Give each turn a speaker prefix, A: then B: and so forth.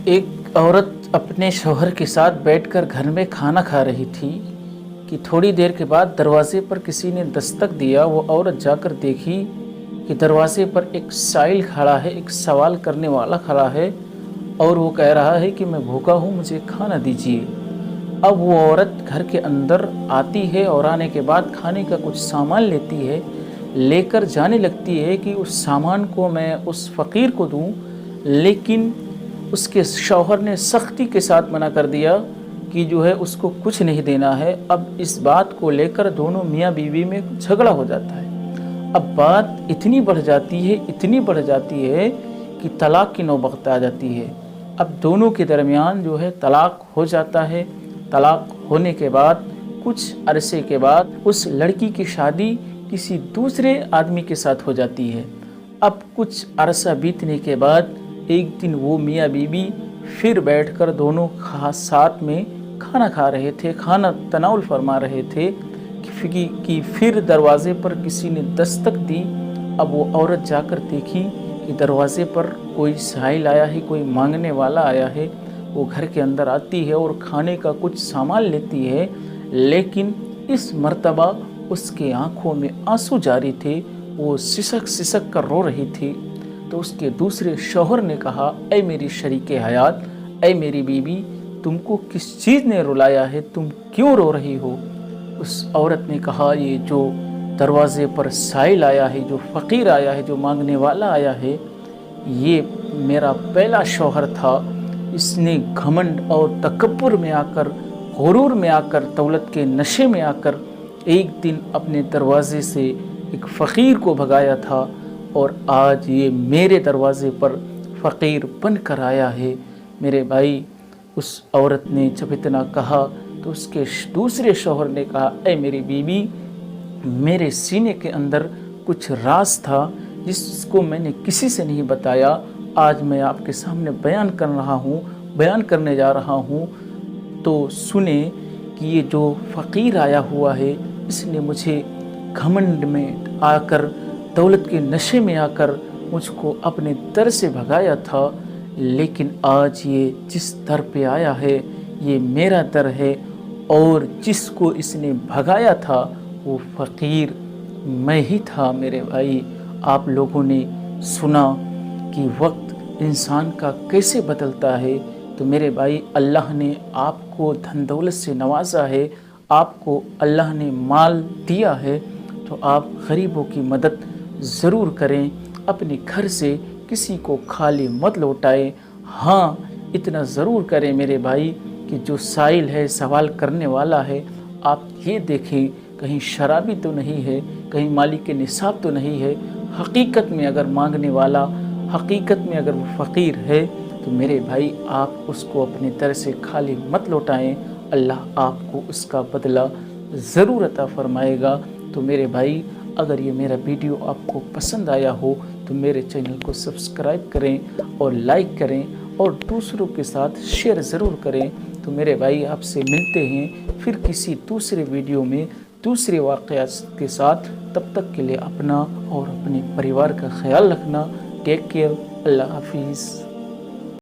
A: ایک عورت اپنے شوہر کے ساتھ بیٹھ کر گھر میں کھانا کھا رہی تھی کہ تھوڑی دیر کے بعد دروازے پر کسی نے دستک دیا۔ وہ عورت جا کر دیکھی کہ دروازے پر ایک سائل کھڑا ہے، ایک سوال کرنے والا کھڑا ہے اور وہ کہہ رہا ہے کہ میں بھوکا ہوں، مجھے کھانا دیجیے۔ اب وہ عورت گھر کے اندر آتی ہے اور آنے کے بعد کھانے کا کچھ سامان لیتی ہے، لے کر جانے لگتی ہے کہ اس سامان کو میں اس فقیر کو دوں، لیکن اس کے شوہر نے سختی کے ساتھ منع کر دیا کہ جو ہے اس کو کچھ نہیں دینا ہے۔ اب اس بات کو لے کر دونوں میاں بیوی میں جھگڑا ہو جاتا ہے۔ اب بات اتنی بڑھ جاتی ہے کہ طلاق کی نوبت آ جاتی ہے۔ اب دونوں کے درمیان جو ہے طلاق ہو جاتا ہے۔ طلاق ہونے کے بعد کچھ عرصے کے بعد اس لڑکی کی شادی کسی دوسرے آدمی کے ساتھ ہو جاتی ہے۔ اب کچھ عرصہ بیتنے کے بعد ایک دن وہ میاں بیوی پھر بیٹھ کر دونوں ساتھ میں کھانا کھا رہے تھے، کھانا تناول فرما رہے تھے کہ پھر دروازے پر کسی نے دستک دی۔ اب وہ عورت جا کر دیکھی کہ دروازے پر کوئی سائل آیا ہے، کوئی مانگنے والا آیا ہے۔ وہ گھر کے اندر آتی ہے اور کھانے کا کچھ سامان لیتی ہے، لیکن اس مرتبہ اس کے آنکھوں میں آنسو جاری تھے، وہ سسک کر رو رہی تھی۔ تو اس کے دوسرے شوہر نے کہا، اے میری شریک حیات، اے میری بیوی، تم کو کس چیز نے رلایا ہے؟ تم کیوں رو رہی ہو؟ اس عورت نے کہا، یہ جو دروازے پر سائل آیا ہے، جو فقیر آیا ہے، جو مانگنے والا آیا ہے، یہ میرا پہلا شوہر تھا۔ اس نے گھمنڈ اور تکبر میں آ کر، غرور میں آ کر، دولت کے نشے میں آ کر ایک دن اپنے دروازے سے ایک فقیر کو بھگایا تھا، اور آج یہ میرے دروازے پر فقیر بن کر آیا ہے۔ میرے بھائی، اس عورت نے جب اتنا کہا تو اس کے دوسرے شوہر نے کہا، اے میری بیوی، میرے سینے کے اندر کچھ راز تھا جس کو میں نے کسی سے نہیں بتایا، آج میں آپ کے سامنے بیان کرنے جا رہا ہوں۔ تو سنیں کہ یہ جو فقیر آیا ہوا ہے، اس نے مجھے گھمنڈ میں آ کر، دولت کے نشے میں آ کر مجھ کو اپنے در سے بھگایا تھا، لیکن آج یہ جس در پہ آیا ہے یہ میرا در ہے، اور جس کو اس نے بھگایا تھا وہ فقیر میں ہی تھا۔ میرے بھائی، آپ لوگوں نے سنا کہ وقت انسان کا کیسے بدلتا ہے، تو میرے بھائی، اللہ نے آپ کو دھن دولت سے نوازا ہے، آپ کو اللہ نے مال دیا ہے، تو آپ غریبوں کی مدد ضرور کریں، اپنے گھر سے کسی کو خالی مت لوٹائیں۔ ہاں، اتنا ضرور کریں میرے بھائی کہ جو سائل ہے، سوال کرنے والا ہے، آپ یہ دیکھیں کہیں شرابی تو نہیں ہے، کہیں مالک نصاب تو نہیں ہے۔ حقیقت میں اگر مانگنے والا، حقیقت میں اگر وہ فقیر ہے، تو میرے بھائی آپ اس کو اپنے در سے خالی مت لوٹائیں، اللہ آپ کو اس کا بدلہ ضرور عطا فرمائے گا۔ تو میرے بھائی، اگر یہ میرا ویڈیو آپ کو پسند آیا ہو تو میرے چینل کو سبسکرائب کریں اور لائک کریں اور دوسروں کے ساتھ شیئر ضرور کریں۔ تو میرے بھائی، آپ سے ملتے ہیں پھر کسی دوسرے ویڈیو میں دوسرے واقعات کے ساتھ۔ تب تک کے لیے اپنا اور اپنے پریوار کا خیال رکھنا۔ ٹیک کیئر، اللہ حافظ۔